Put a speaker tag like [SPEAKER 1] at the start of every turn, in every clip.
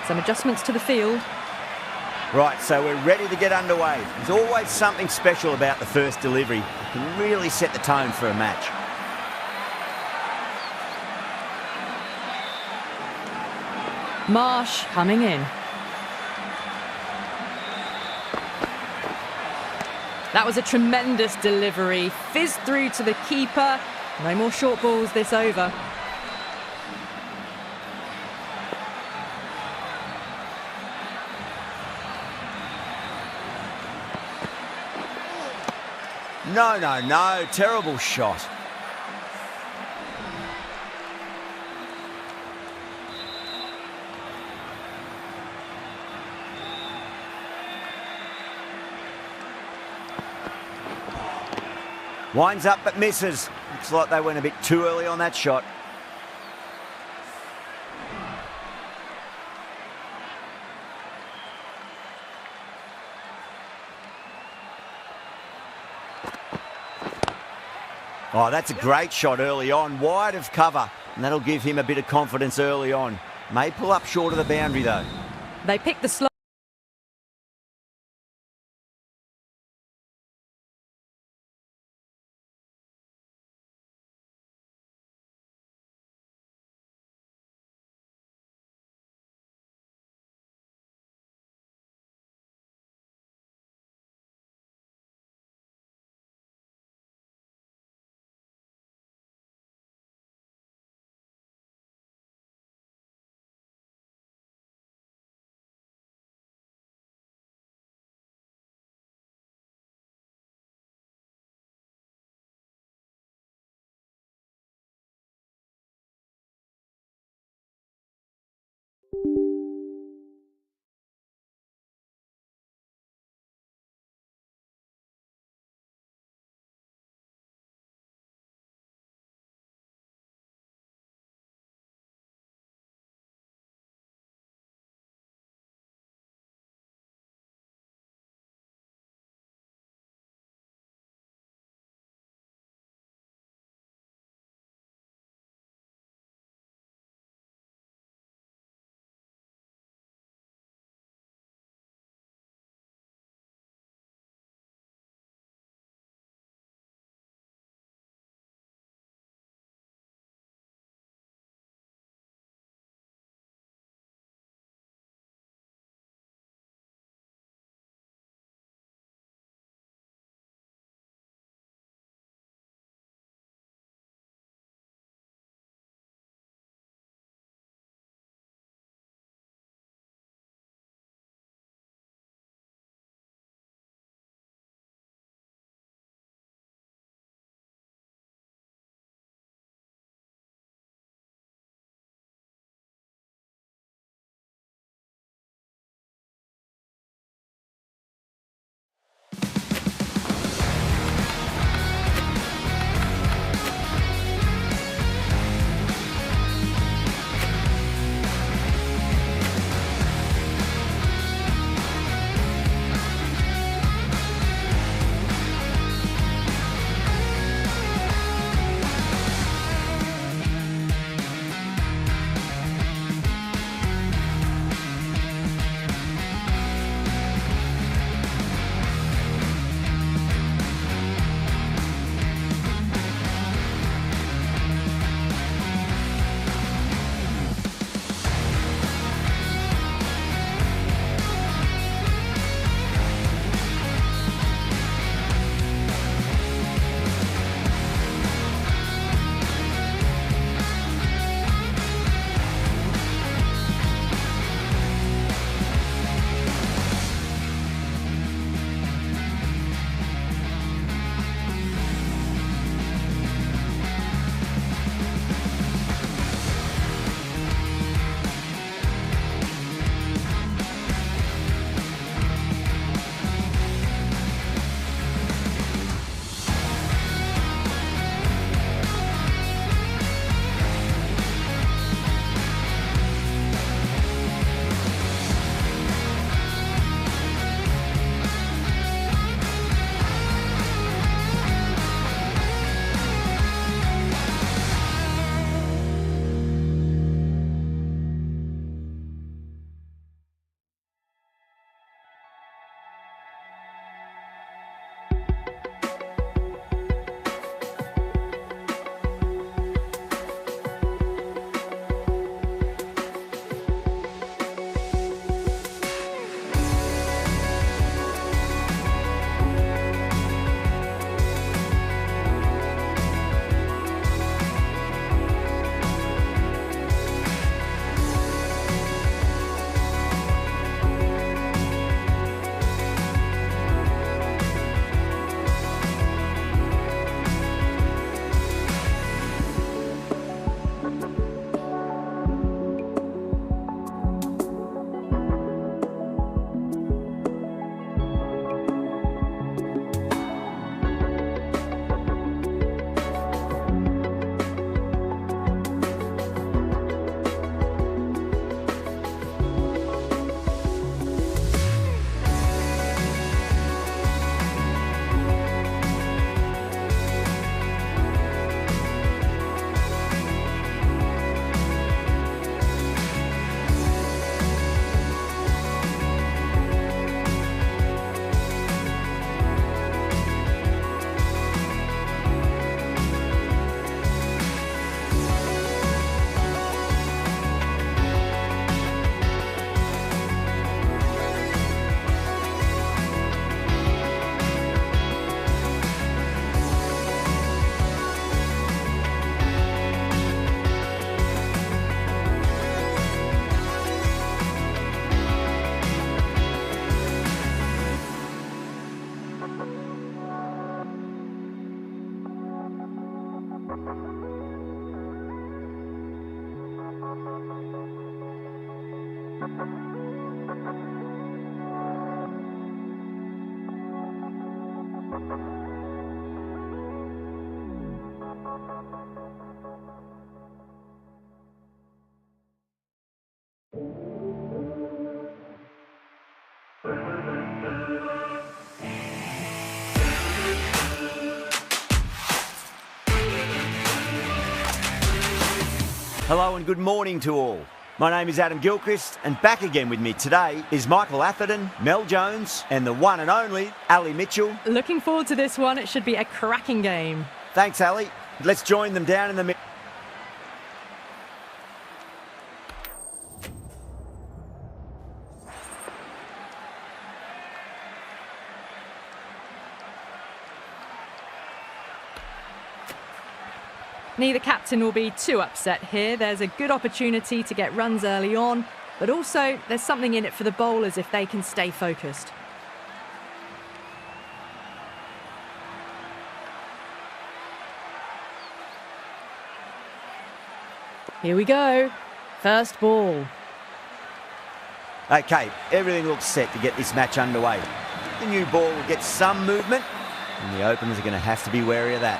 [SPEAKER 1] Some adjustments to the field.
[SPEAKER 2] Right, so we're ready to get underway. There's always something special about the first delivery. It can really set the tone for a match.
[SPEAKER 1] Marsh coming in. That was a tremendous delivery. Fizzed through to the keeper. No more short balls this over.
[SPEAKER 2] No. Terrible shot. Winds up but misses. Looks like they went a bit too early on that shot. Oh, that's a great shot early on, wide of cover, and that'll give him a bit of confidence early on. May pull up short of the boundary though.
[SPEAKER 1] They picked the slow
[SPEAKER 2] Hello and good morning to all. My name is Adam Gilchrist, and back again with me today is Michael Atherton, Mel Jones, and the one and only Ali Mitchell.
[SPEAKER 1] Looking forward to this one. It should be a cracking game.
[SPEAKER 2] Thanks, Ali. Let's join them down in the middle.
[SPEAKER 1] Neither captain will be too upset here. There's a good opportunity to get runs early on, but also there's something in it for the bowlers if they can stay focused. Here we go. First ball.
[SPEAKER 2] Okay, everything looks set to get this match underway. The new ball will get some movement, and the openers are going to have to be wary of that.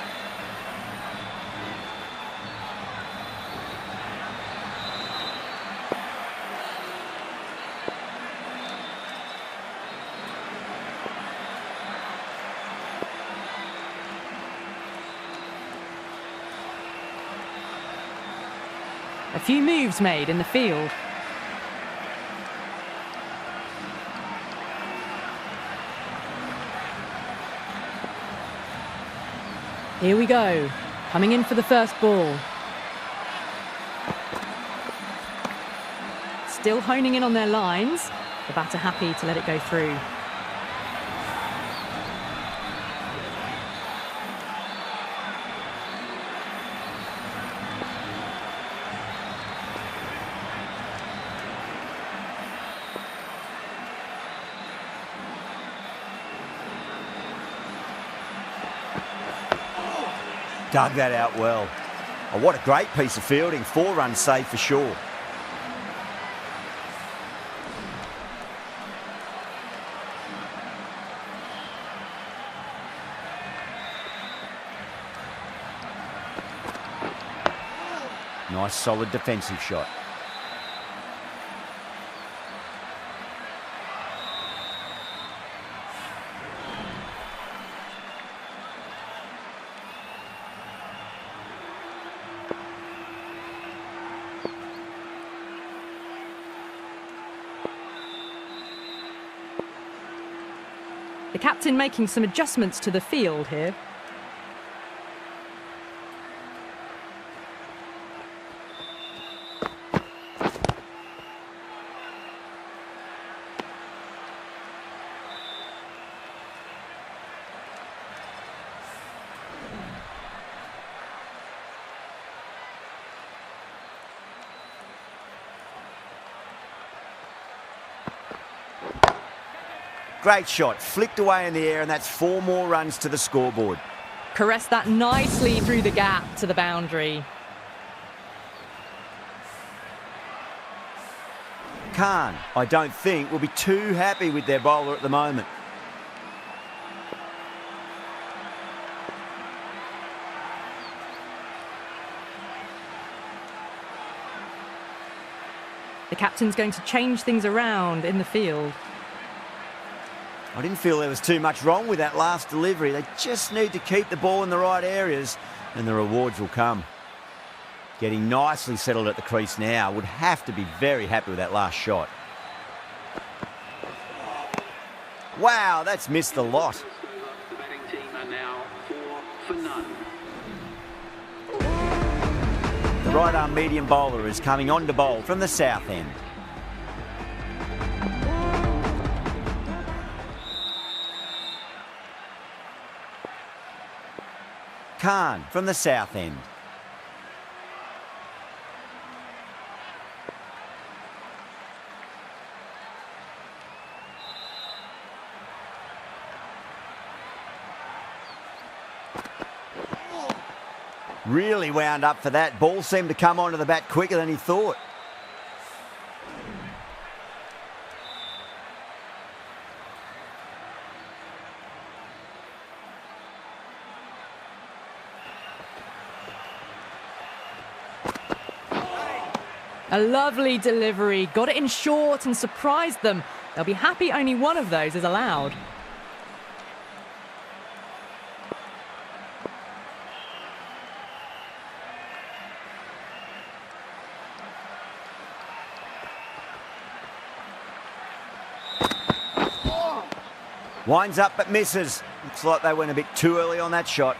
[SPEAKER 1] A few moves made in the field. Here we go. Coming in for the first ball. Still honing in on their lines. The batter happy to let it go through.
[SPEAKER 2] Dug that out well. Oh, what a great piece of fielding. 4 runs saved for sure. Nice solid defensive shot.
[SPEAKER 1] The captain making some adjustments to the field here.
[SPEAKER 2] Great shot, flicked away in the air, and that's 4 more runs to the scoreboard.
[SPEAKER 1] Caressed that nicely through the gap to the boundary.
[SPEAKER 2] Khan, I don't think, will be too happy with their bowler at the moment.
[SPEAKER 1] The captain's going to change things around in the field.
[SPEAKER 2] I didn't feel there was too much wrong with that last delivery. They just need to keep the ball in the right areas and the rewards will come. Getting nicely settled at the crease now. Would have to be very happy with that last shot. Wow, that's missed a lot.
[SPEAKER 3] The batting team are now 4 for none.
[SPEAKER 2] The right-arm medium bowler is coming on to bowl from the south end. Khan from the south end. Really wound up for that. Ball seemed to come onto the bat quicker than he thought.
[SPEAKER 1] A lovely delivery, got it in short and surprised them. They'll be happy only one of those is allowed.
[SPEAKER 2] Winds up but misses. Looks like they went a bit too early on that shot.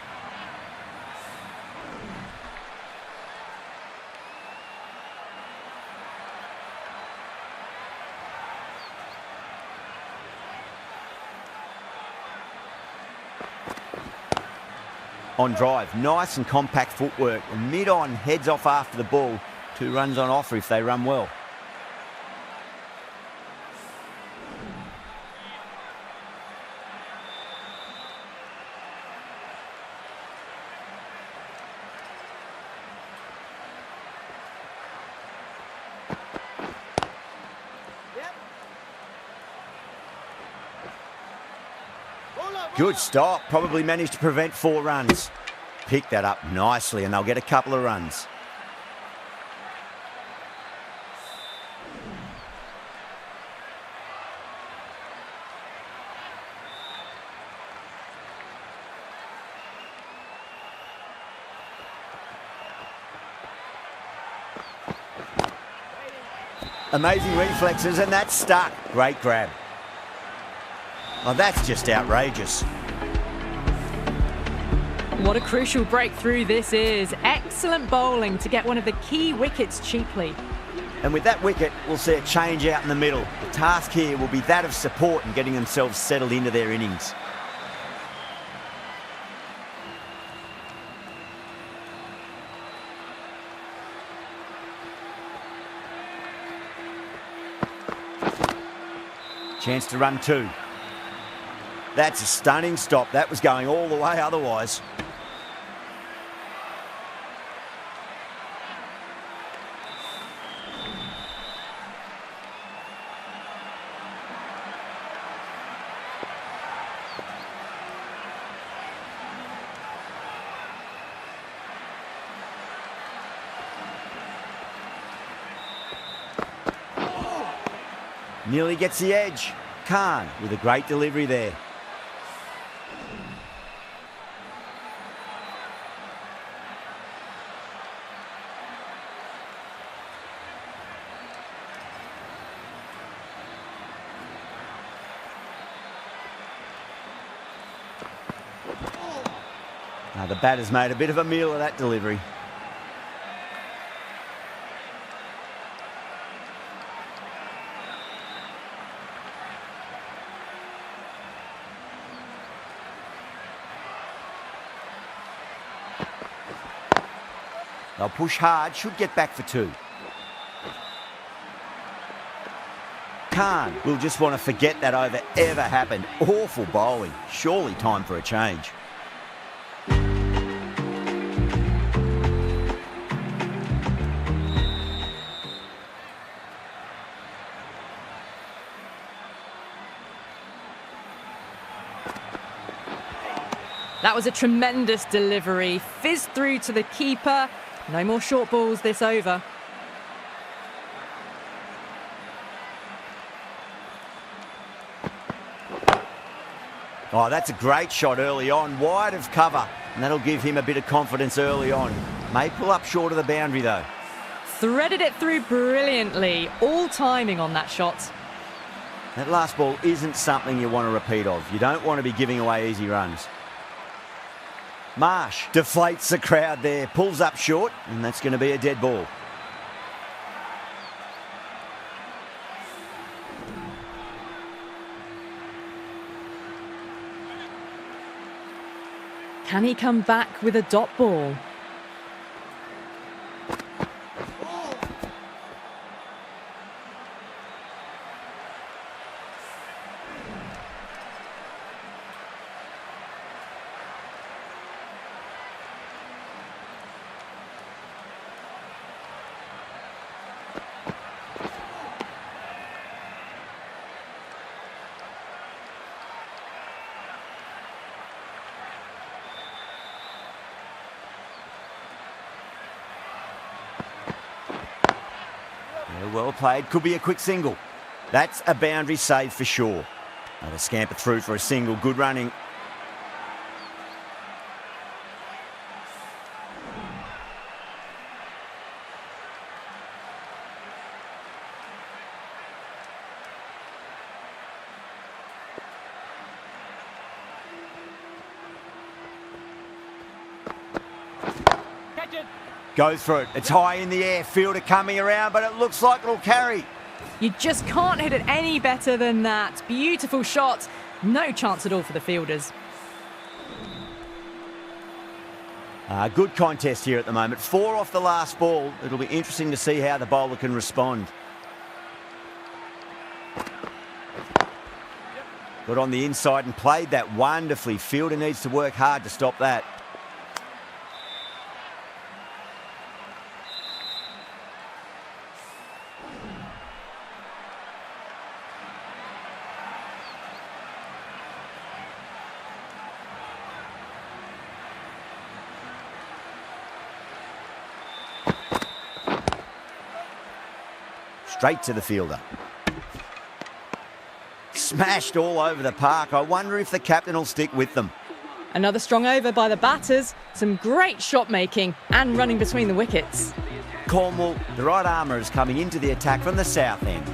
[SPEAKER 2] On drive, nice and compact footwork. And mid-on heads off after the ball. 2 runs on offer if they run well. Good stop. Probably managed to prevent 4 runs. Pick that up nicely and they'll get a couple of runs. Amazing reflexes and that's stuck. Great grab. Oh, that's just outrageous.
[SPEAKER 1] What a crucial breakthrough this is. Excellent bowling to get one of the key wickets cheaply.
[SPEAKER 2] And with that wicket, we'll see a change out in the middle. The task here will be that of support and getting themselves settled into their innings. Chance to run 2. That's a stunning stop. That was going all the way otherwise. Nearly gets the edge. Khan with a great delivery there. Now the batter's made a bit of a meal of that delivery. They'll push hard, should get back for 2. Khan will just want to forget that over ever happened. Awful bowling. Surely time for a change.
[SPEAKER 1] That was a tremendous delivery. Fizzed through to the keeper. No more short balls this over.
[SPEAKER 2] Oh, that's a great shot early on, wide of cover, and that'll give him a bit of confidence early on. May pull up short of the boundary though.
[SPEAKER 1] Threaded it through brilliantly. All timing on that shot.
[SPEAKER 2] That last ball isn't something you want to repeat of. You don't want to be giving away easy runs. Marsh deflates the crowd there, pulls up short, and that's going to be a dead ball.
[SPEAKER 1] Can he come back with a dot ball?
[SPEAKER 2] Well played, could be a quick single. That's a boundary save for sure. Another scamper through for a single, good running. Goes for it. It's high in the air. Fielder coming around, but it looks like it'll carry.
[SPEAKER 1] You just can't hit it any better than that. Beautiful shot. No chance at all for the fielders.
[SPEAKER 2] Good contest here at the moment. 4 off the last ball. It'll be interesting to see how the bowler can respond. Got on the inside and played that wonderfully. Fielder needs to work hard to stop that. Straight to the fielder. Smashed all over the park. I wonder if the captain will stick with them.
[SPEAKER 1] Another strong over by the batters. Some great shot making and running between the wickets.
[SPEAKER 2] Cornwall, the right armour, is coming into the attack from the south end.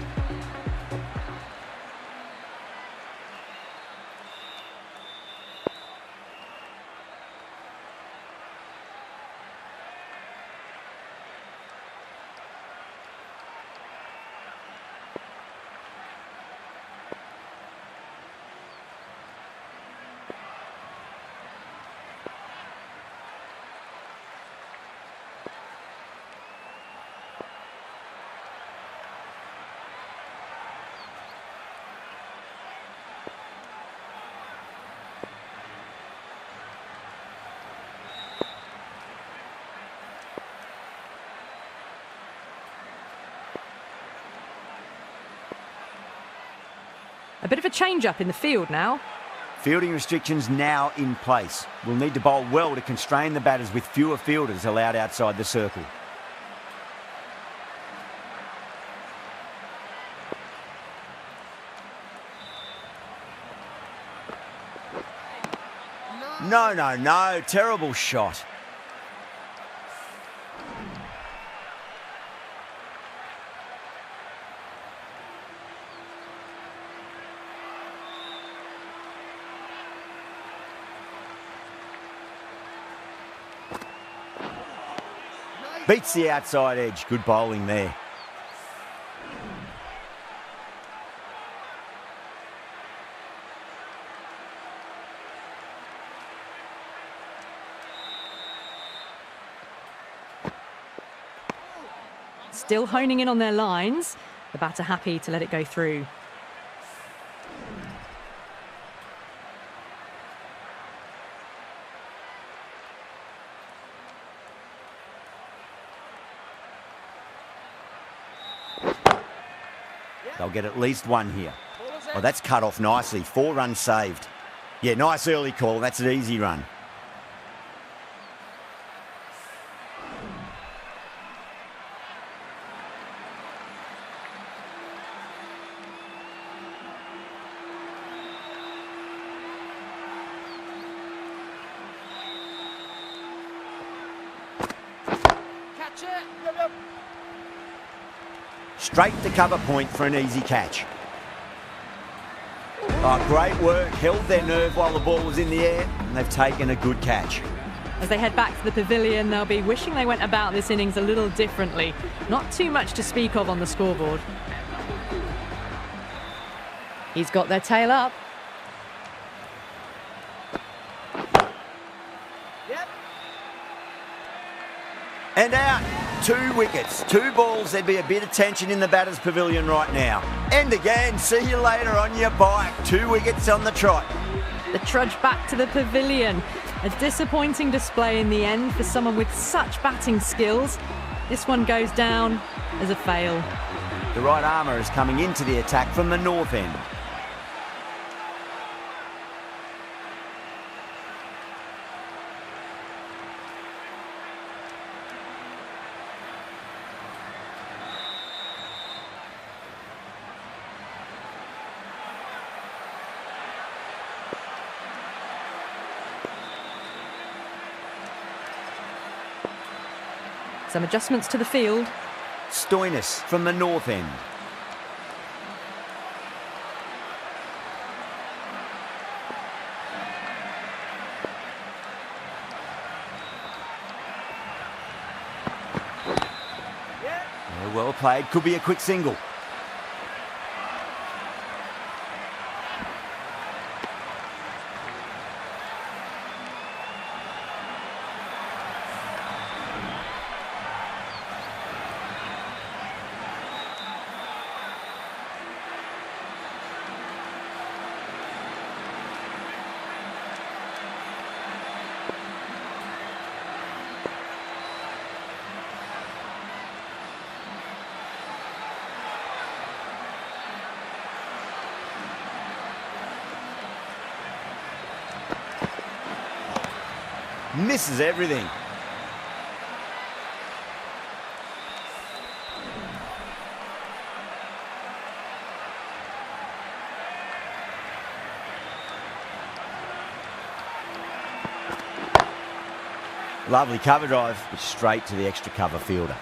[SPEAKER 1] A bit of a change-up in the field now.
[SPEAKER 2] Fielding restrictions now in place. We'll need to bowl well to constrain the batters with fewer fielders allowed outside the circle. No. Terrible shot. Beats the outside edge. Good bowling there.
[SPEAKER 1] Still honing in on their lines. The batter happy to let it go through.
[SPEAKER 2] They'll get at least one here. Oh, that's cut off nicely. 4 runs saved. Yeah, nice early call. That's an easy run.
[SPEAKER 4] Catch it.
[SPEAKER 2] Straight to cover point for an easy catch. Oh, great work. Held their nerve while the ball was in the air, and they've taken a good catch.
[SPEAKER 1] As they head back to the pavilion, they'll be wishing they went about this innings a little differently. Not too much to speak of on the scoreboard. He's got their tail up.
[SPEAKER 4] Yep.
[SPEAKER 2] And out. 2 wickets, 2 balls. There'd be a bit of tension in the batter's pavilion right now. And again, see you later on your bike. 2 wickets on the trot.
[SPEAKER 1] The trudge back to the pavilion. A disappointing display in the end for someone with such batting skills. This one goes down as a fail.
[SPEAKER 2] The right armour is coming into the attack from the north end.
[SPEAKER 1] Some adjustments to the field.
[SPEAKER 2] Stoinis from the north end. Well played. Could be a quick single. Misses everything. Lovely cover drive, but straight to the extra cover fielder.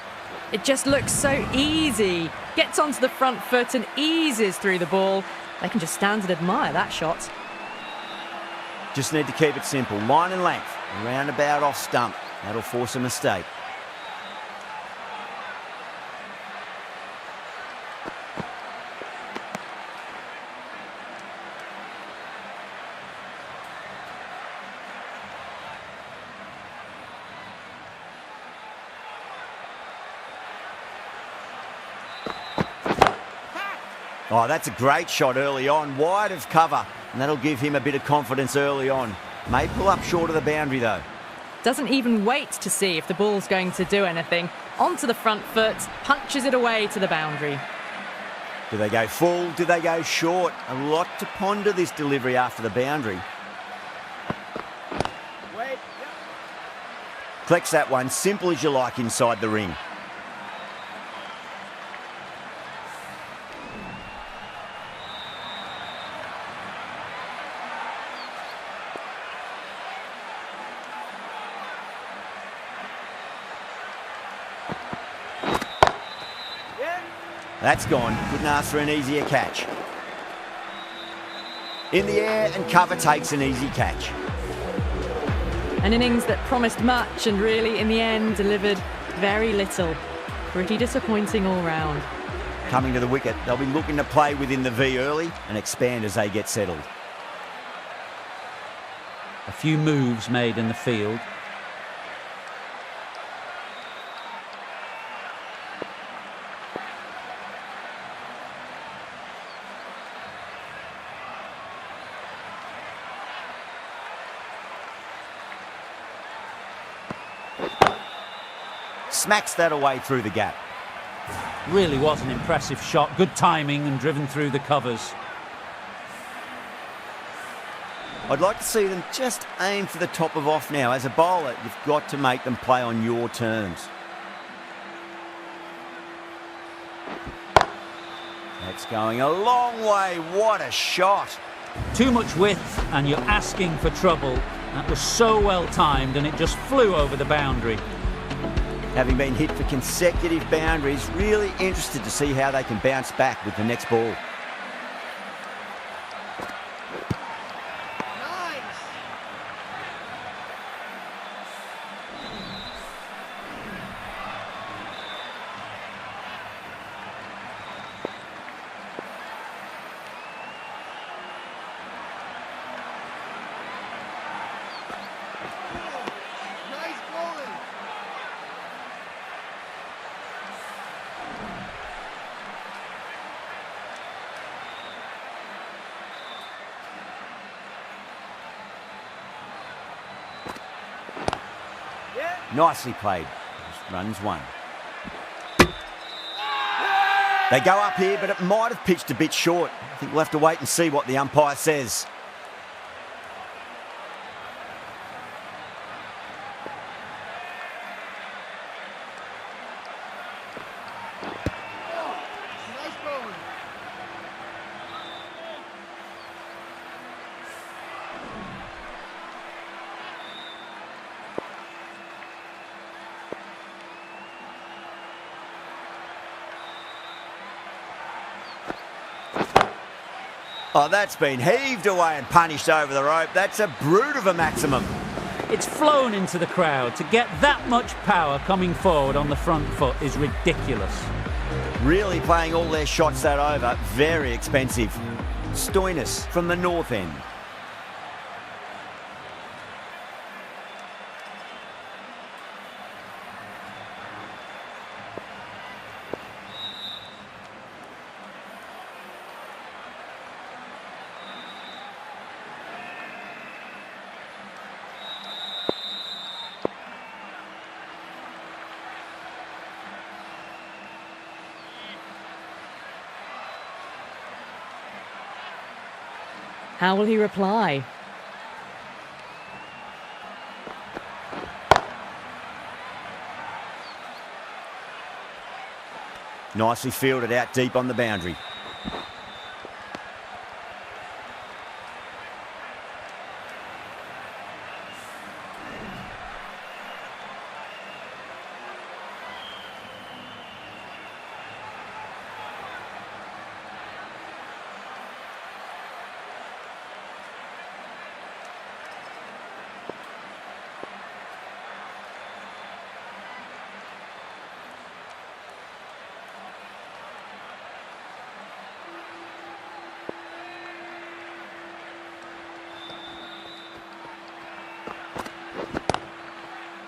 [SPEAKER 1] It just looks so easy. Gets onto the front foot and eases through the ball. They can just stand and admire that shot.
[SPEAKER 2] Just need to keep it simple. Line and length. Roundabout off stump. That'll force a mistake. Oh, that's a great shot early on. Wide of cover. And that'll give him a bit of confidence early on. May pull up short of the boundary though.
[SPEAKER 1] Doesn't even wait to see if the ball's going to do anything. Onto the front foot, punches it away to the boundary.
[SPEAKER 2] Do they go full? Do they go short? A lot to ponder this delivery after the boundary.
[SPEAKER 4] Wait.
[SPEAKER 2] Collects that one, simple as you like inside the ring. That's gone. Couldn't ask for an easier catch. In the air and cover takes an easy catch.
[SPEAKER 1] An innings that promised much and really, in the end, delivered very little. Pretty disappointing all round.
[SPEAKER 2] Coming to the wicket, they'll be looking to play within the V early and expand as they get settled.
[SPEAKER 5] A few moves made in the field.
[SPEAKER 2] Smacks that away through the gap.
[SPEAKER 5] Really was an impressive shot. Good timing and driven through the covers.
[SPEAKER 2] I'd like to see them just aim for the top of off now. As a bowler, you've got to make them play on your terms. That's going a long way. What a shot.
[SPEAKER 5] Too much width and you're asking for trouble. That was so well timed and it just flew over the boundary.
[SPEAKER 2] Having been hit for consecutive boundaries, really interested to see how they can bounce back with the next ball.
[SPEAKER 4] Nice. Nice bowling.
[SPEAKER 2] Nicely played. Runs one. They go up here, but it might have pitched a bit short. I think we'll have to wait and see what the umpire says.
[SPEAKER 4] Nice bowling.
[SPEAKER 2] Oh, that's been heaved away and punished over the rope. That's a brute of a maximum.
[SPEAKER 5] It's flown into the crowd. To get that much power coming forward on the front foot is ridiculous.
[SPEAKER 2] Really playing all their shots that over. Very expensive. Stoinis from the north end.
[SPEAKER 1] How will he reply?
[SPEAKER 2] Nicely fielded out deep on the boundary.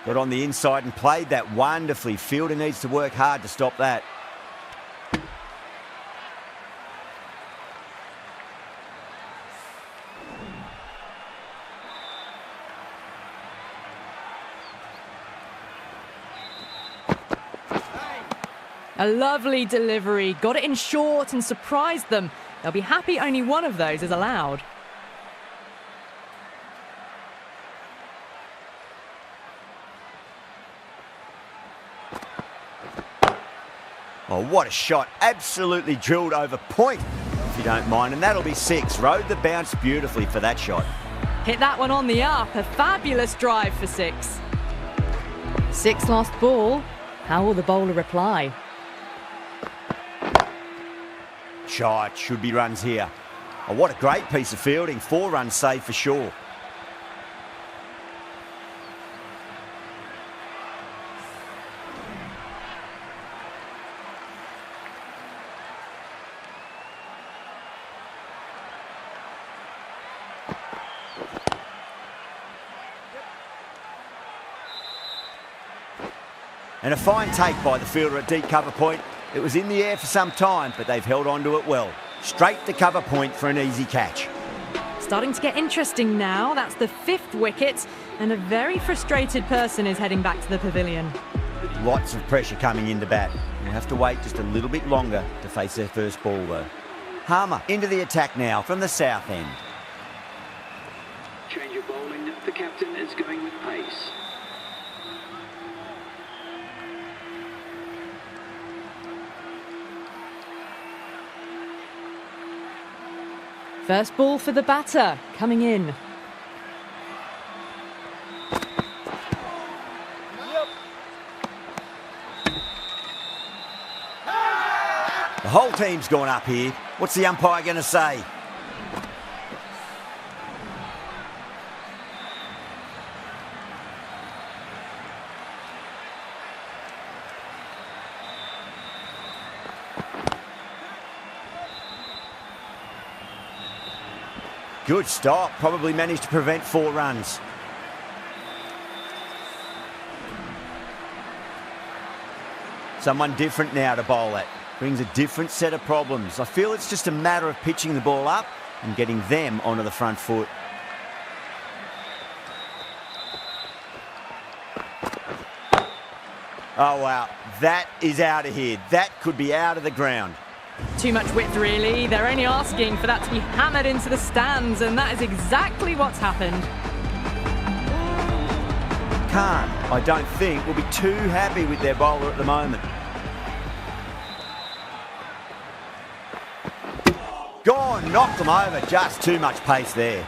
[SPEAKER 2] Got on the inside and played that wonderfully. Fielder needs to work hard to stop that.
[SPEAKER 1] A lovely delivery. Got it in short and surprised them. They'll be happy only one of those is allowed.
[SPEAKER 2] Oh, what a shot. Absolutely drilled over point, if you don't mind. And that'll be 6. Rode the bounce beautifully for that shot.
[SPEAKER 1] Hit that one on the up. A fabulous drive for 6. 6 lost ball. How will the bowler reply?
[SPEAKER 2] Shot. Should be runs here. Oh, what a great piece of fielding. 4 runs saved for sure. And a fine take by the fielder at deep cover point. It was in the air for some time, but they've held on to it well. Straight to cover point for an easy catch.
[SPEAKER 1] Starting to get interesting now. That's the 5th wicket, and a very frustrated person is heading back to the pavilion.
[SPEAKER 2] Lots of pressure coming into bat. We'll have to wait just a little bit longer to face their first ball, though. Harmer into the attack now from the south end.
[SPEAKER 3] Change of bowling. The captain is going with pace.
[SPEAKER 1] First ball for the batter, coming in.
[SPEAKER 2] The whole team's gone up here. What's the umpire going to say? Good stop. Probably managed to prevent 4 runs. Someone different now to bowl at. Brings a different set of problems. I feel it's just a matter of pitching the ball up and getting them onto the front foot. Oh, wow. That is out of here. That could be out of the ground.
[SPEAKER 1] Too much width, really. They're only asking for that to be hammered into the stands, and that is exactly what's happened.
[SPEAKER 2] Khan, I don't think, will be too happy with their bowler at the moment. Gone, knocked them over. Just too much pace there.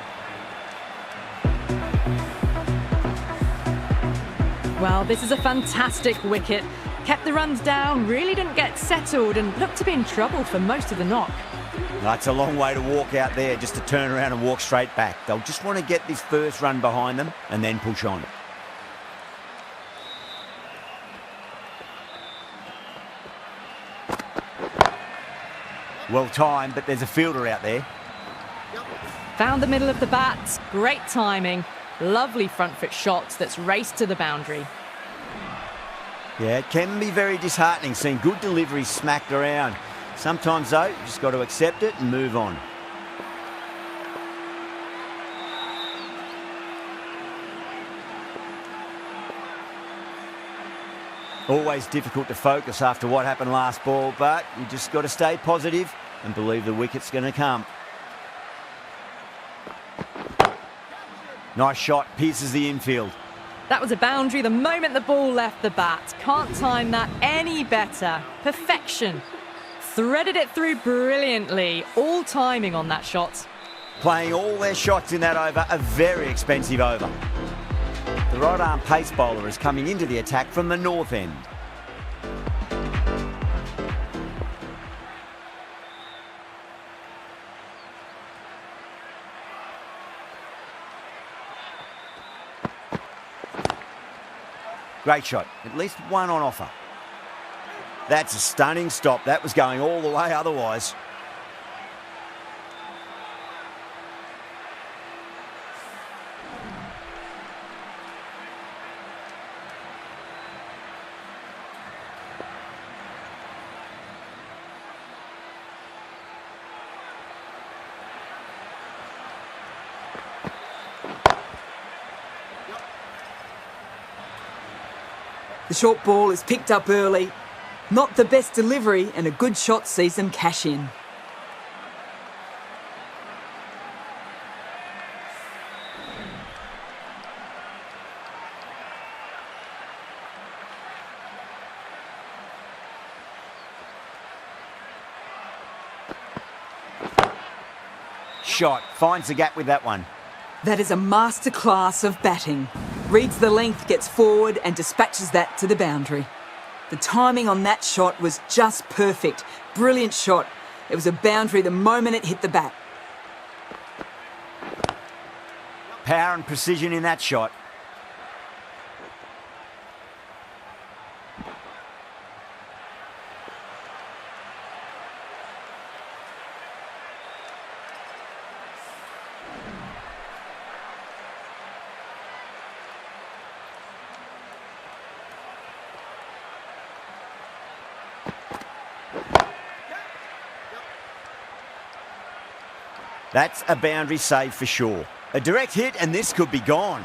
[SPEAKER 1] Well, this is a fantastic wicket. Kept the runs down, really didn't get settled, and looked to be in trouble for most of the knock.
[SPEAKER 2] That's a long way to walk out there, just to turn around and walk straight back. They'll just want to get this first run behind them and then push on. Well timed, but there's a fielder out there.
[SPEAKER 1] Found the middle of the bat. Great timing. Lovely front foot shots that's raced to the boundary.
[SPEAKER 2] Yeah, it can be very disheartening seeing good deliveries smacked around. Sometimes, though, you just got to accept it and move on. Always difficult to focus after what happened last ball, but you just got to stay positive and believe the wicket's going to come. Nice shot, pierces the infield.
[SPEAKER 1] That was a boundary the moment the ball left the bat. Can't time that any better. Perfection. Threaded it through brilliantly. All timing on that shot.
[SPEAKER 2] Playing all their shots in that over, a very expensive over. The right arm pace bowler is coming into the attack from the north end. Great shot, at least one on offer. That's a stunning stop. That was going all the way otherwise.
[SPEAKER 6] The short ball is picked up early. Not the best delivery, and a good shot sees them cash in.
[SPEAKER 2] Shot, finds the gap with that one.
[SPEAKER 6] That is a masterclass of batting. Reads the length, gets forward and dispatches that to the boundary. The timing on that shot was just perfect. Brilliant shot. It was a boundary the moment it hit the bat.
[SPEAKER 2] Power and precision in that shot. That's a boundary save for sure. A direct hit and this could be gone.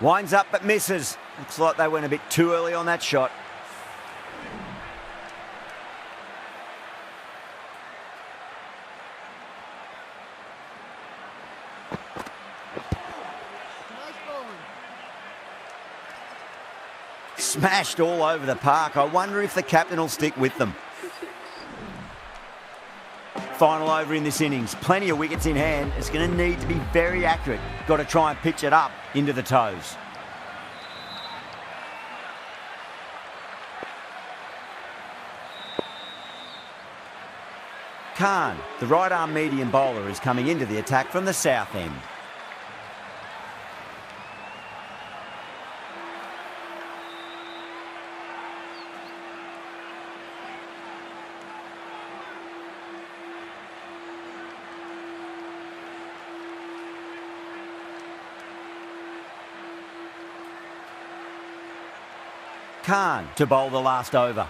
[SPEAKER 2] Winds up but misses. Looks like they went a bit too early on that shot. Smashed all over the park. I wonder if the captain will stick with them. Final over in this innings. Plenty of wickets in hand. It's going to need to be very accurate. Got to try and pitch it up into the toes. Khan, the right arm medium bowler, is coming into the attack from the south end. Khan to bowl the last over.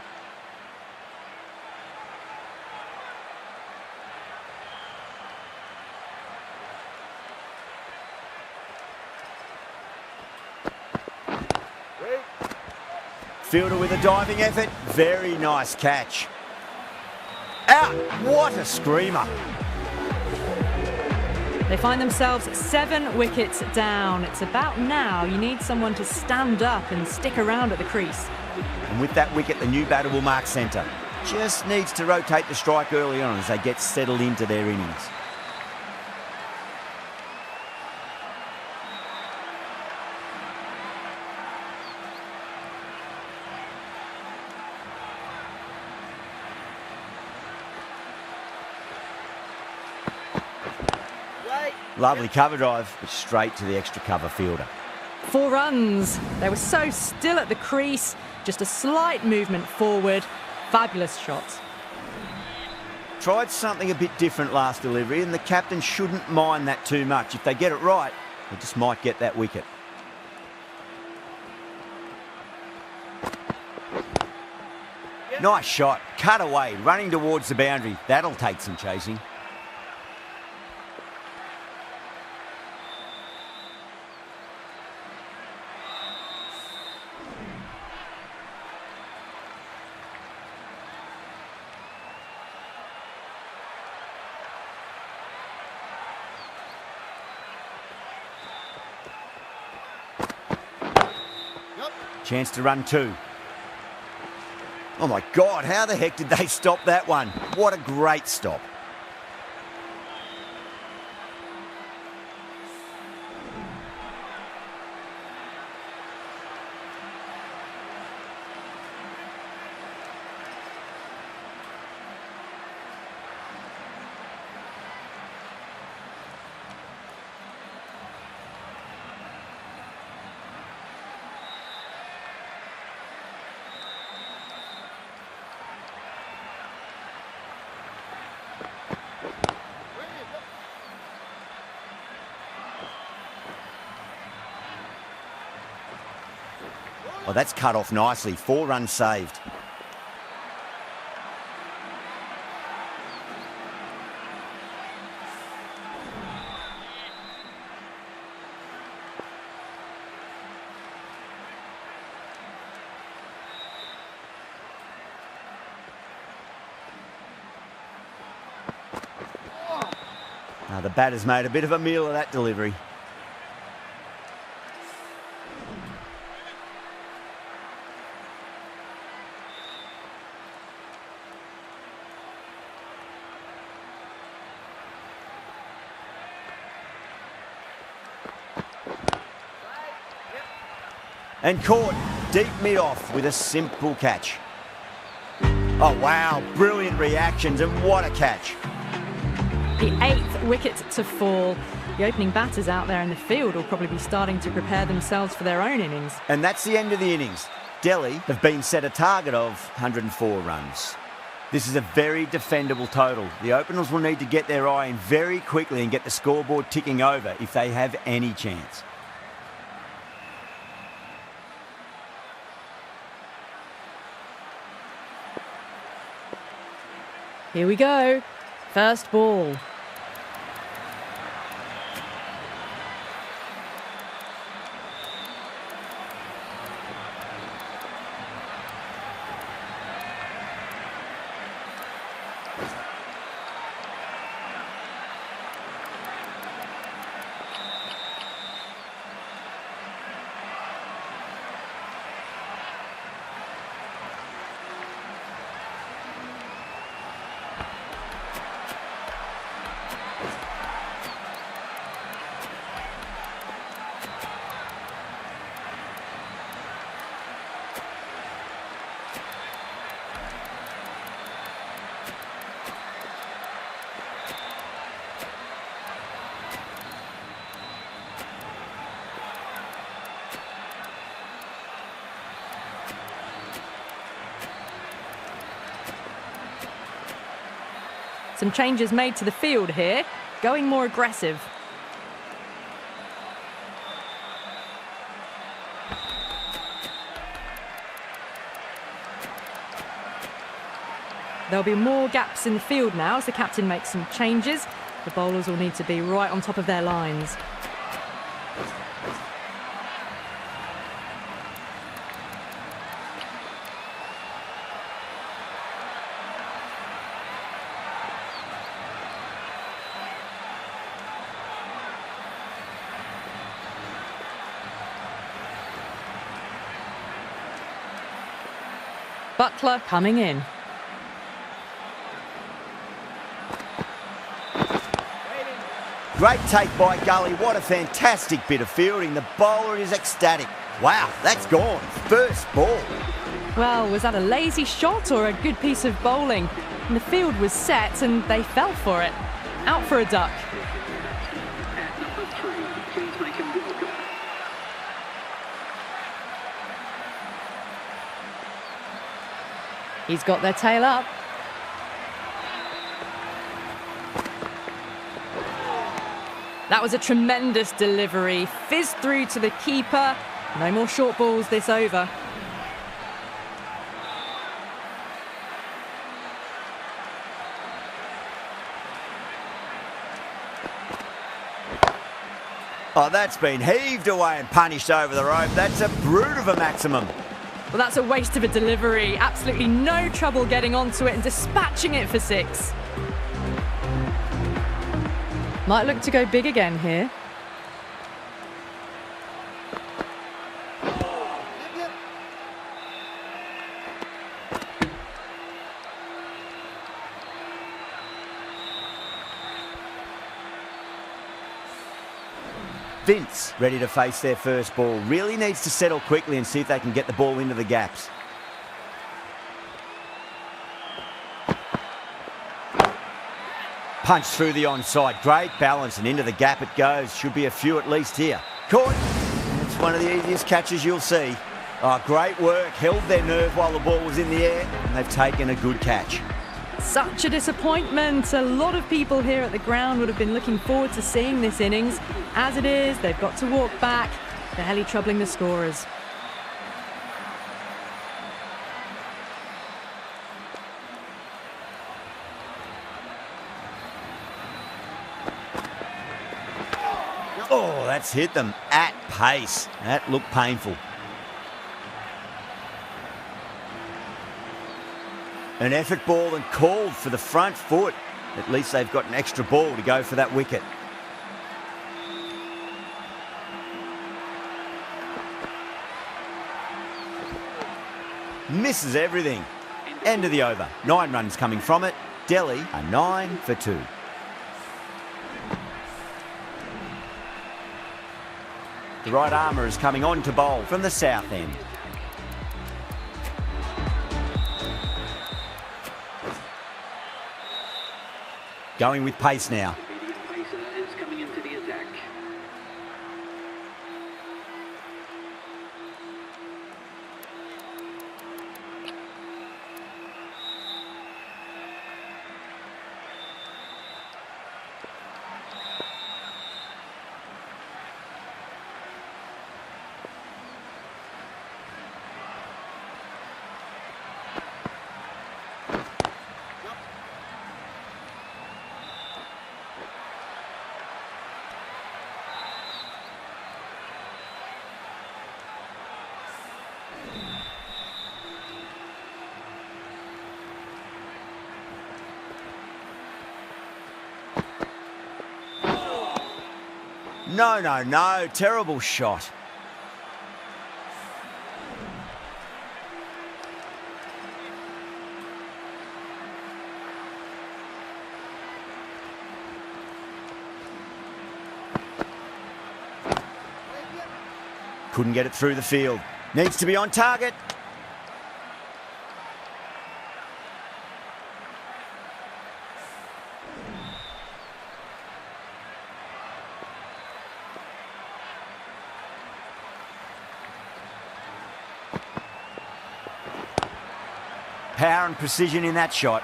[SPEAKER 2] Fielder with a diving effort. Very nice catch. Out! What a screamer.
[SPEAKER 1] They find themselves 7 wickets down. It's about now. You need someone to stand up and stick around at the crease.
[SPEAKER 2] And with that wicket, the new batter will mark centre. Just needs to rotate the strike early on as they get settled into their innings. Lovely cover drive, but straight to the extra cover fielder.
[SPEAKER 1] 4 runs. They were so still at the crease, just a slight movement forward. Fabulous shot.
[SPEAKER 2] Tried something a bit different last delivery, and the captain shouldn't mind that too much. If they get it right, they just might get that wicket. Nice shot, cut away, running towards the boundary. That'll take some chasing. Chance to run 2. Oh my God, how the heck did they stop that one? What a great stop. Oh, that's cut off nicely. 4 runs saved. Now the batter's made a bit of a meal of that delivery. And caught deep mid-off with a simple catch. Oh, wow, brilliant reactions, and what a catch.
[SPEAKER 1] The 8th wicket to fall. The opening batters out there in the field will probably be starting to prepare themselves for their own innings.
[SPEAKER 2] And that's the end of the innings. Delhi have been set a target of 104 runs. This is a very defendable total. The openers will need to get their eye in very quickly and get the scoreboard ticking over if they have any chance.
[SPEAKER 1] Here we go. First ball. Some changes made to the field here, going more aggressive. There'll be more gaps in the field now as the captain makes some changes. The bowlers will need to be right on top of their lines. Buttler coming in.
[SPEAKER 2] Great take by Gully. What a fantastic bit of fielding. The bowler is ecstatic. Wow, that's gone. First ball.
[SPEAKER 1] Well, was that a lazy shot or a good piece of bowling? And the field was set and they fell for it. Out for a duck. He's got their tail up. That was a tremendous delivery. Fizzed through to the keeper. No more short balls this over.
[SPEAKER 2] Oh, that's been heaved away and punished over the rope. That's a brute of a maximum.
[SPEAKER 1] Well, that's a waste of a delivery. Absolutely no trouble getting onto it and dispatching it for 6. Might look to go big again here.
[SPEAKER 2] Vince, ready to face their first ball, really needs to settle quickly and see if they can get the ball into the gaps. Punch through the onside, great balance, and into the gap it goes. Should be a few at least here. Caught. It's one of the easiest catches you'll see. Oh, great work, held their nerve while the ball was in the air, and they've taken a good catch.
[SPEAKER 1] Such a disappointment. A lot of people here at the ground would have been looking forward to seeing this innings. As it is, they've got to walk back, barely troubling the scorers.
[SPEAKER 2] Oh, that's hit them at pace. That looked painful. An effort ball and called for the front foot. At least they've got an extra ball to go for that wicket. Misses everything. End of the over. 9 runs coming from it. Delhi are 9 for 2. The right armour is coming on to bowl from the south end. Going with pace now.
[SPEAKER 3] Medium pacer is coming into the attack.
[SPEAKER 2] No. Terrible shot. Couldn't get it through the field. Needs to be on target. Power and precision in that shot.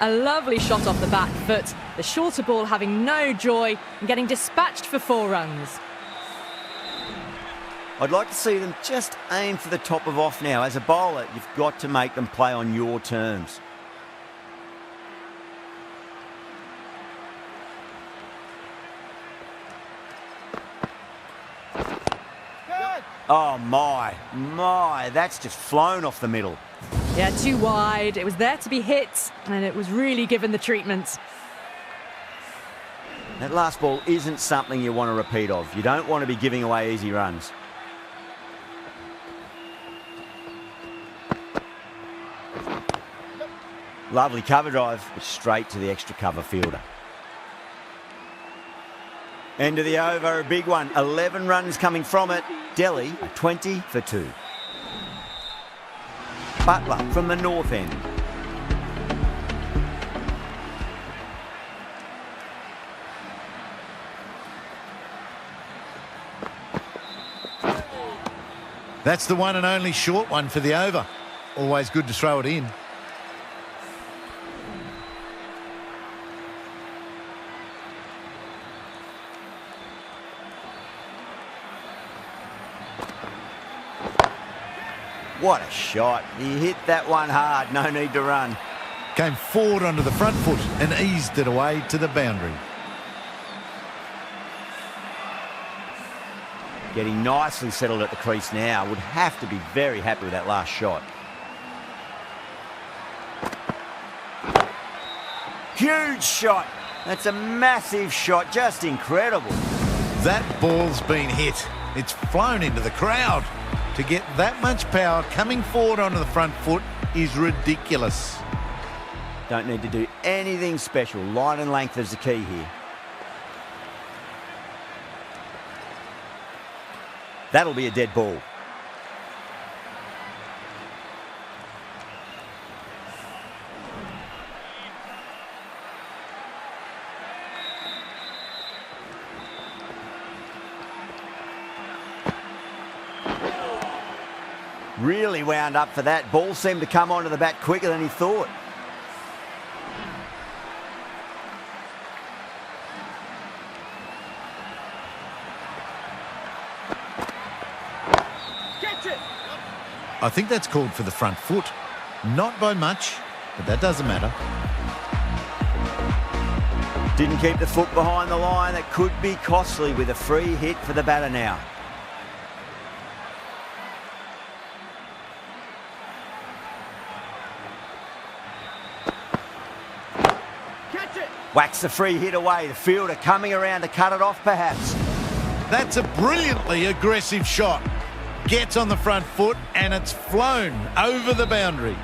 [SPEAKER 1] A lovely shot off the back foot. The shorter ball having no joy and getting dispatched for 4 runs.
[SPEAKER 2] I'd like to see them just aim for the top of off now. As a bowler, you've got to make them play on your terms.
[SPEAKER 4] Good.
[SPEAKER 2] Oh my, that's just flown off the middle.
[SPEAKER 1] Yeah, too wide. It was there to be hit, and it was really given the treatment.
[SPEAKER 2] That last ball isn't something you want to repeat of. You don't want to be giving away easy runs. Lovely cover drive, but straight to the extra cover fielder. End of the over, a big one. 11 runs coming from it. Delhi are 20 for 2. Butler from the north end.
[SPEAKER 7] That's the one and only short one for the over. Always good to throw it in.
[SPEAKER 2] What a shot. He hit that one hard. No need to run.
[SPEAKER 7] Came forward onto the front foot and eased it away to the boundary.
[SPEAKER 2] Getting nicely settled at the crease now. Would have to be very happy with that last shot. Huge shot. That's a massive shot. Just incredible.
[SPEAKER 7] That ball's been hit. It's flown into the crowd. To get that much power coming forward onto the front foot is ridiculous.
[SPEAKER 2] Don't need to do anything special. Line and length is the key here. That'll be a dead ball. Really wound up for that. Ball seemed to come onto the bat quicker than he thought.
[SPEAKER 7] I think that's called for the front foot. Not by much, but that doesn't matter.
[SPEAKER 2] Didn't keep the foot behind the line. That could be costly with a free hit for the batter now. Whacks the free hit away. The fielder coming around to cut it off perhaps.
[SPEAKER 7] That's a brilliantly aggressive shot. Gets on the front foot and it's flown over the boundary.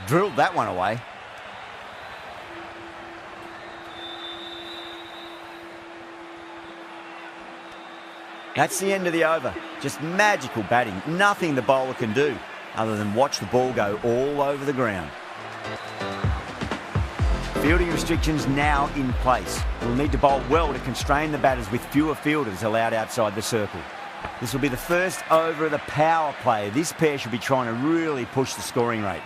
[SPEAKER 2] Drilled that one away. That's the end of the over. Just magical batting. Nothing the bowler can do other than watch the ball go all over the ground. Fielding restrictions now in place. We'll need to bowl well to constrain the batters with fewer fielders allowed outside the circle. This will be the first over of the power play. This pair should be trying to really push the scoring rate.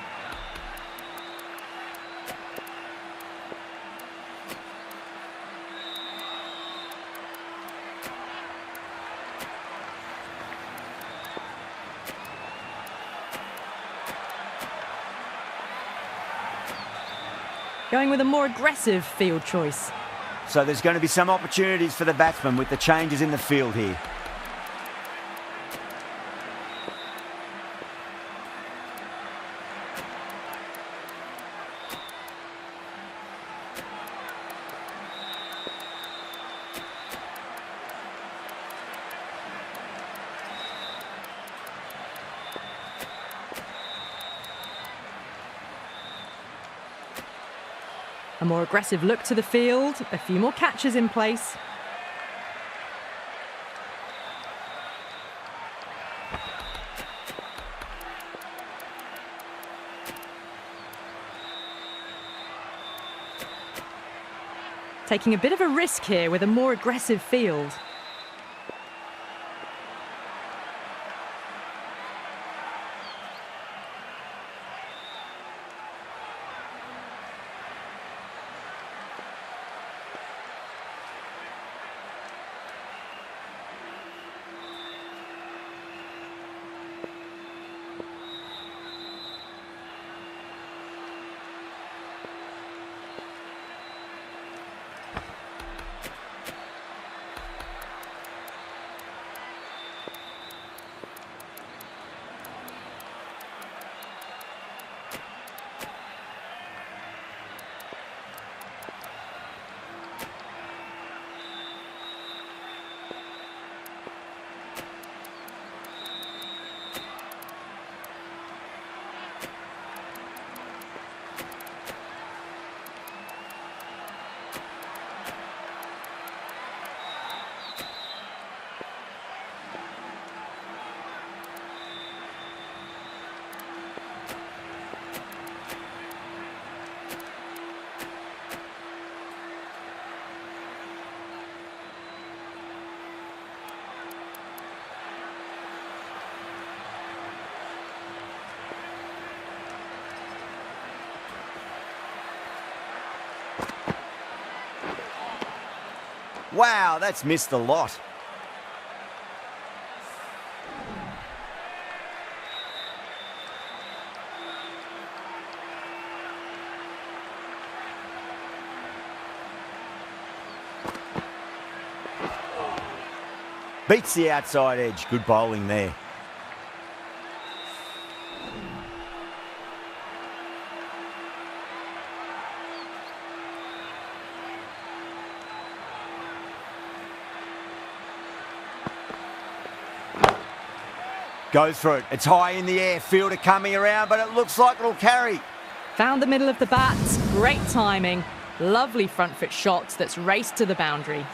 [SPEAKER 1] Going with a more aggressive field choice.
[SPEAKER 2] So there's going to be some opportunities for the batsman with the changes in the field here.
[SPEAKER 1] A more aggressive look to the field, a few more catches in place. Taking a bit of a risk here with a more aggressive field.
[SPEAKER 2] Wow, that's missed a lot. Beats the outside edge. Good bowling there. Goes for it. It's high in the air. Fielder coming around, but it looks like it'll carry.
[SPEAKER 1] Found the middle of the bat. Great timing. Lovely front foot shot that's raced to the boundary.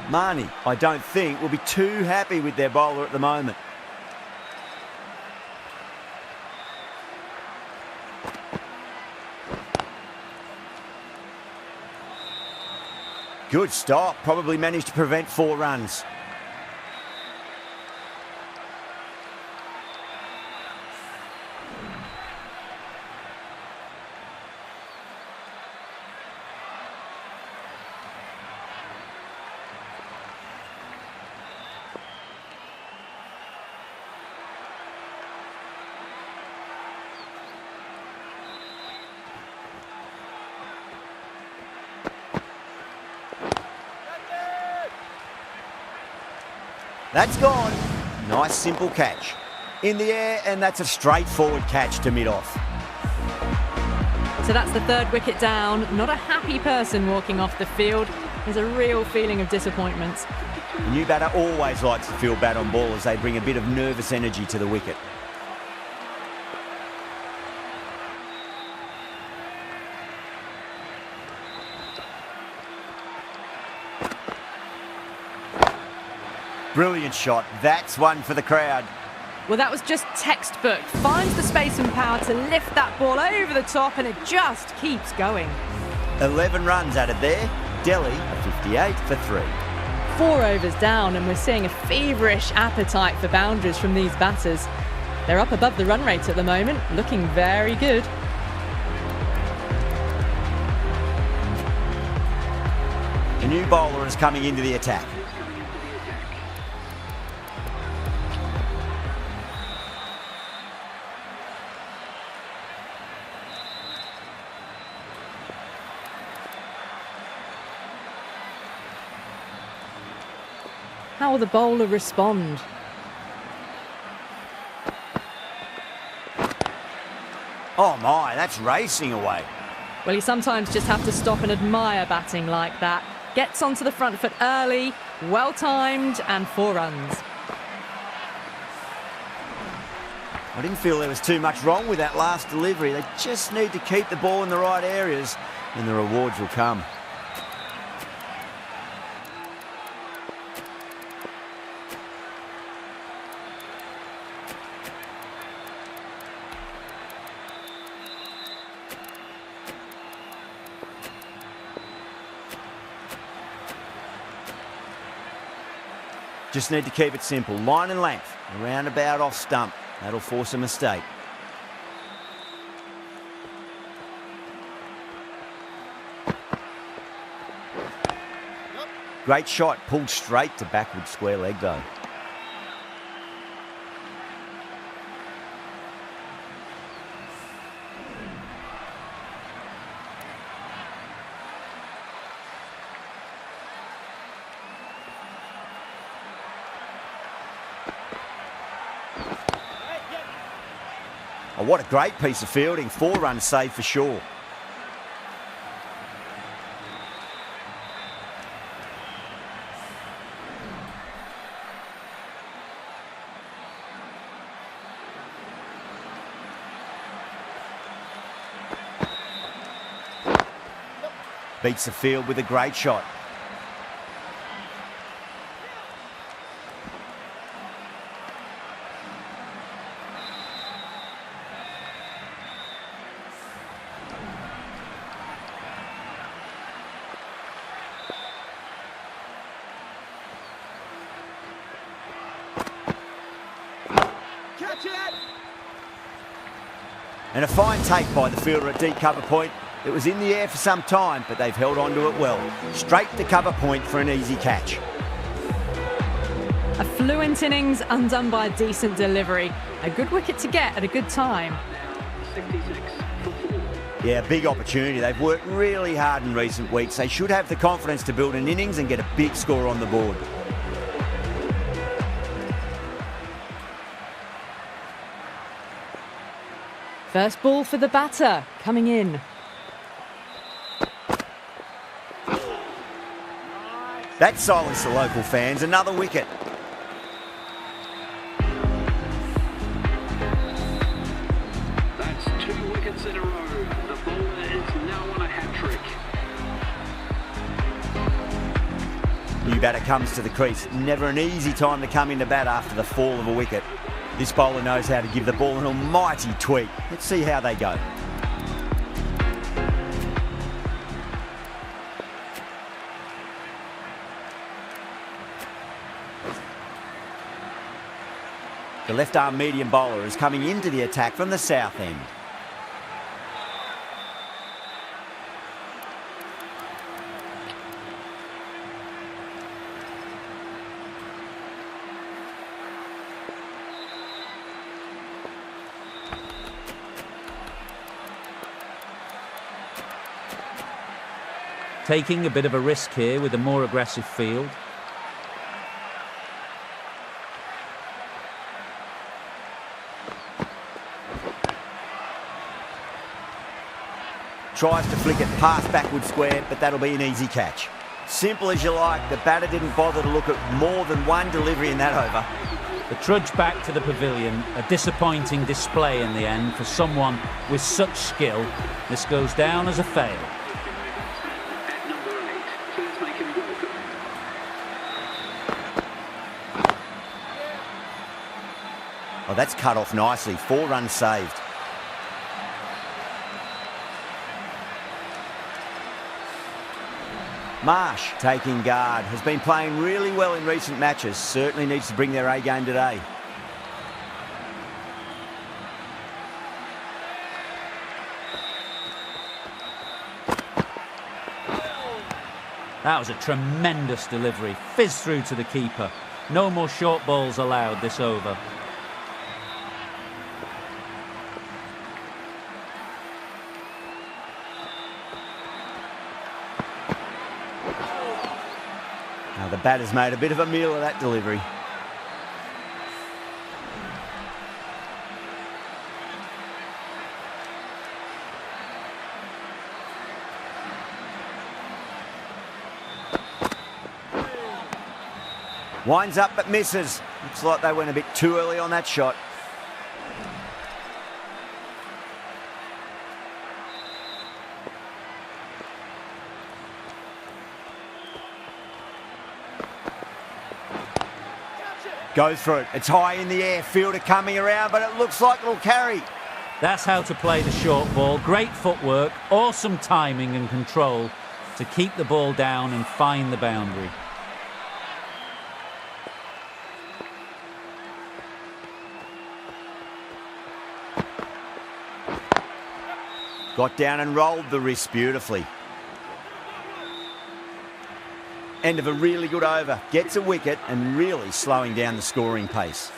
[SPEAKER 2] Marnie, I don't think, will be too happy with their bowler at the moment. Good stop. Probably managed to prevent 4 runs. That's gone. Nice simple catch. In the air, and that's a straightforward catch to mid-off.
[SPEAKER 1] So that's the 3rd wicket down. Not a happy person walking off the field. There's a real feeling of disappointment.
[SPEAKER 2] The new batter always likes to feel bad on ball as they bring a bit of nervous energy to the wicket. Brilliant shot. That's one for the crowd.
[SPEAKER 1] Well, that was just textbook. Finds the space and power to lift that ball over the top, and it just keeps going.
[SPEAKER 2] 11 runs added there. Delhi a 58 for 3.
[SPEAKER 1] 4 overs down, and we're seeing a feverish appetite for boundaries from these batters. They're up above the run rate at the moment, looking very good.
[SPEAKER 2] The new bowler is coming into the attack.
[SPEAKER 1] How will the bowler respond?
[SPEAKER 2] Oh my, that's racing away.
[SPEAKER 1] Well, you sometimes just have to stop and admire batting like that. Gets onto the front foot early, well timed, and 4 runs.
[SPEAKER 2] I didn't feel there was too much wrong with that last delivery. They just need to keep the ball in the right areas, and the rewards will come. Just need to keep it simple. Line and length. Around about off stump. That'll force a mistake. Great shot. Pulled straight to backward square leg though. Oh, what a great piece of fielding. 4 runs saved for sure. Beats the field with a great shot. And a fine take by the fielder at deep cover point. It was in the air for some time, but they've held on to it well. Straight to cover point for an easy catch.
[SPEAKER 1] A fluent innings undone by a decent delivery. A good wicket to get at a good time.
[SPEAKER 3] 66 for 4.
[SPEAKER 2] Yeah, big opportunity. They've worked really hard in recent weeks. They should have the confidence to build an innings and get a big score on the board.
[SPEAKER 1] First ball for the batter, coming in.
[SPEAKER 2] That silenced the local fans. Another wicket.
[SPEAKER 3] That's 2 wickets in a row. The bowler is now on a hat-trick.
[SPEAKER 2] New batter comes to the crease. Never an easy time to come into bat after the fall of a wicket. This bowler knows how to give the ball an almighty tweak. Let's see how they go. The left-arm medium bowler is coming into the attack from the south end.
[SPEAKER 5] Taking a bit of a risk here with a more aggressive field.
[SPEAKER 2] Tries to flick it past backward square, but that'll be an easy catch. Simple as you like, the batter didn't bother to look at more than one delivery in that over.
[SPEAKER 5] The trudge back to the pavilion, a disappointing display in the end for someone with such skill. This goes down as a fail.
[SPEAKER 3] At number 8, please make him welcome.
[SPEAKER 2] Oh, that's cut off nicely. 4 runs saved. Marsh, taking guard, has been playing really well in recent matches. Certainly needs to bring their A game today.
[SPEAKER 5] That was a tremendous delivery. Fizzed through to the keeper. No more short balls allowed this over.
[SPEAKER 2] Now the batter's made a bit of a meal of that delivery. Winds up but misses. Looks like they went a bit too early on that shot. Goes for it. It's high in the air. Fielder coming around, but it looks like it'll carry.
[SPEAKER 5] That's how to play the short ball. Great footwork, awesome timing and control to keep the ball down and find the boundary.
[SPEAKER 2] Got down and rolled the wrist beautifully. End of a really good over. Gets a wicket and really slowing down the scoring pace.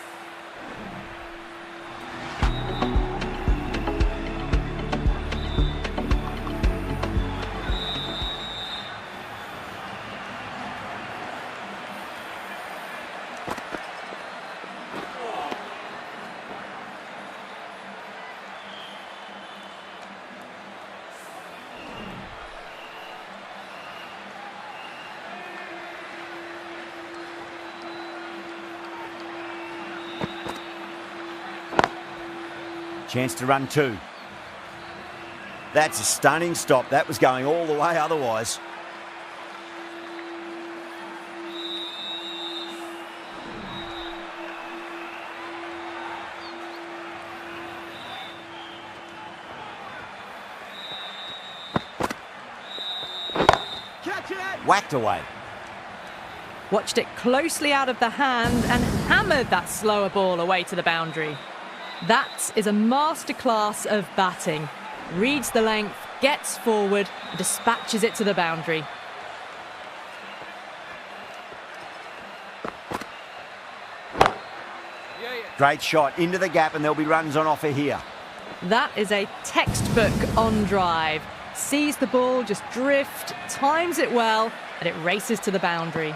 [SPEAKER 2] Chance to run 2. That's a stunning stop. That was going all the way otherwise.
[SPEAKER 4] Catch it!
[SPEAKER 2] Whacked away.
[SPEAKER 1] Watched it closely out of the hand and hammered that slower ball away to the boundary. That is a masterclass of batting. Reads the length, gets forward and dispatches it to the boundary.
[SPEAKER 2] Great shot into the gap, and there'll be runs on offer here.
[SPEAKER 1] That is a textbook on drive. Sees the ball just drift, times it well, and it races to the boundary.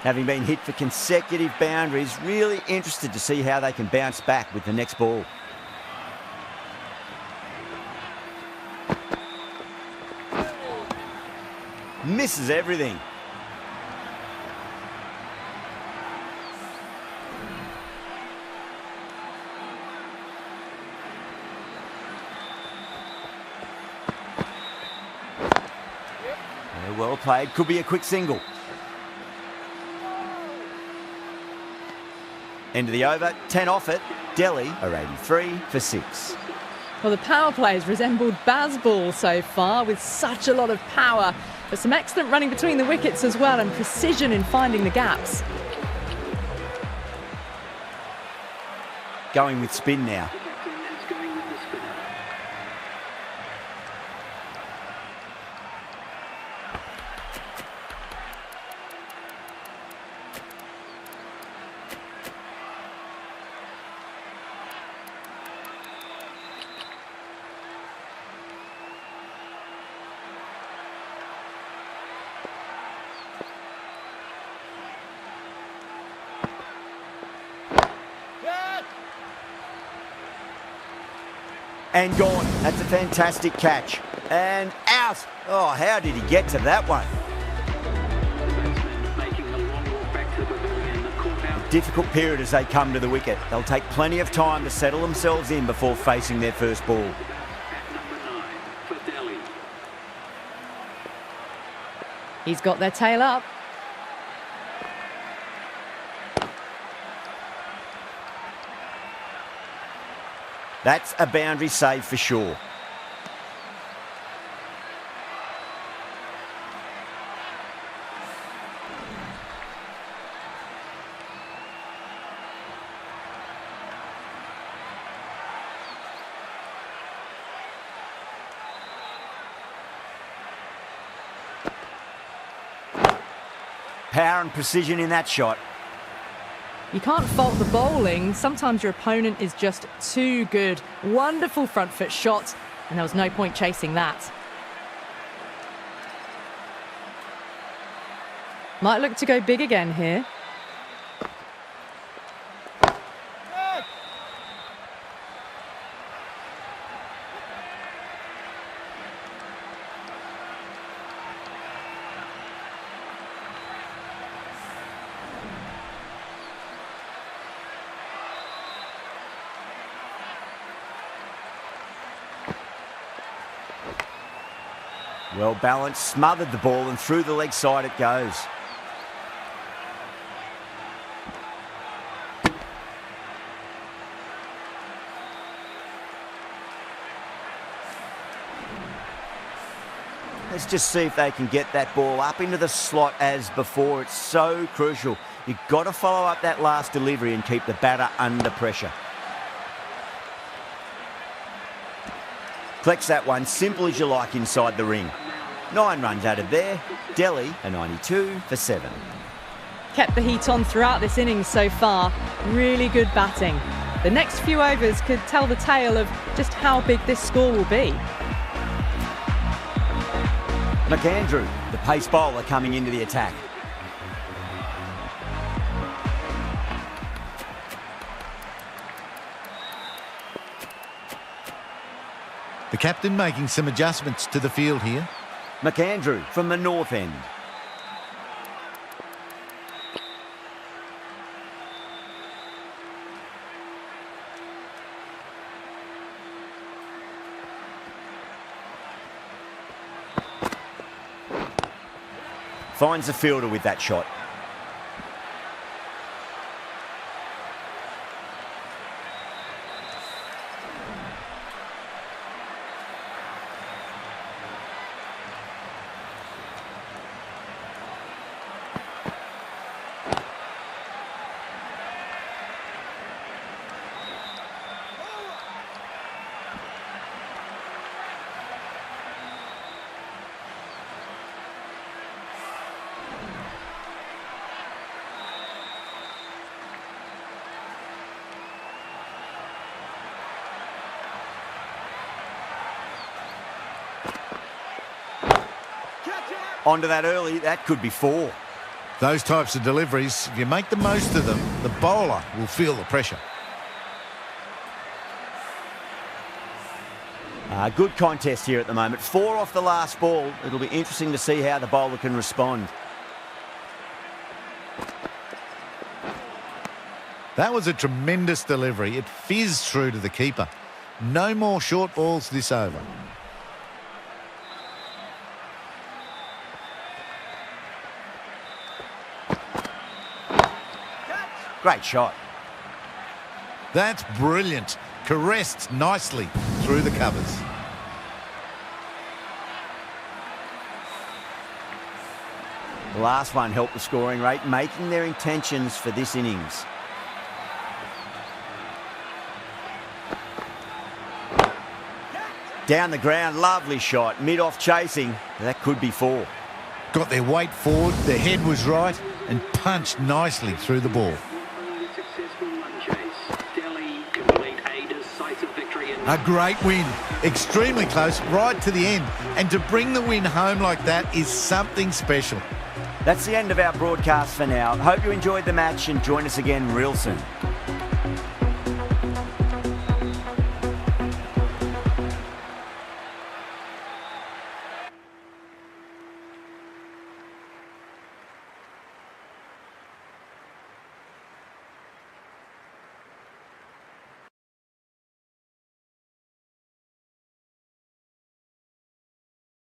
[SPEAKER 2] Having been hit for consecutive boundaries, really interested to see how they can bounce back with the next ball. Misses everything. Well played, could be a quick single. End of the over, 10 off it. Delhi are 83 for 6.
[SPEAKER 1] Well, the power play has resembled Bazball so far, with such a lot of power, but some excellent running between the wickets as well, and precision in finding the gaps.
[SPEAKER 2] Going with spin now.
[SPEAKER 3] Is going with the spinner.
[SPEAKER 2] And gone. That's a fantastic catch. And out. Oh, how did he get to that one?
[SPEAKER 3] Batsman making a long walk back to the pavilion. Caught out.
[SPEAKER 2] Difficult period as they come to the wicket. They'll take plenty of time to settle themselves in before facing their first ball.
[SPEAKER 3] At number 9 for Delhi.
[SPEAKER 1] He's got their tail up.
[SPEAKER 2] That's a boundary save for sure. Power and precision in that shot.
[SPEAKER 1] You can't fault the bowling. Sometimes your opponent is just too good. Wonderful front foot shot, and there was no point chasing that. Might look to go big again here.
[SPEAKER 2] Well balanced, smothered the ball, and through the leg side it goes. Let's just see if they can get that ball up into the slot as before. It's so crucial. You've got to follow up that last delivery and keep the batter under pressure. Collects that one, simple as you like, inside the ring. 9 runs added there. Delhi are 92 for 7.
[SPEAKER 1] Kept the heat on throughout this innings so far. Really good batting. The next few overs could tell the tale of just how big this score will be.
[SPEAKER 2] McAndrew, the pace bowler, coming into the attack.
[SPEAKER 7] The captain making some adjustments to the field here.
[SPEAKER 2] McAndrew from the north end. Finds the fielder with that shot. Onto that early, that could be 4.
[SPEAKER 7] Those types of deliveries, if you make the most of them, the bowler will feel the pressure.
[SPEAKER 2] Good contest here at the moment. 4 off the last ball. It'll be interesting to see how the bowler can respond.
[SPEAKER 7] That was a tremendous delivery. It fizzed through to the keeper. No more short balls this over.
[SPEAKER 2] Great shot.
[SPEAKER 7] That's brilliant. Caressed nicely through the covers.
[SPEAKER 2] The last one helped the scoring rate, making their intentions for this innings. Down the ground, lovely shot. Mid-off chasing. That could be 4.
[SPEAKER 7] Got their weight forward, their head was right, and punched nicely through the ball.
[SPEAKER 3] Successful run chase. Delhi complete a decisive victory in
[SPEAKER 7] A great win. Extremely close, right to the end. And to bring the win home like that is something special.
[SPEAKER 2] That's the end of our broadcast for now. Hope you enjoyed the match and join us again real soon.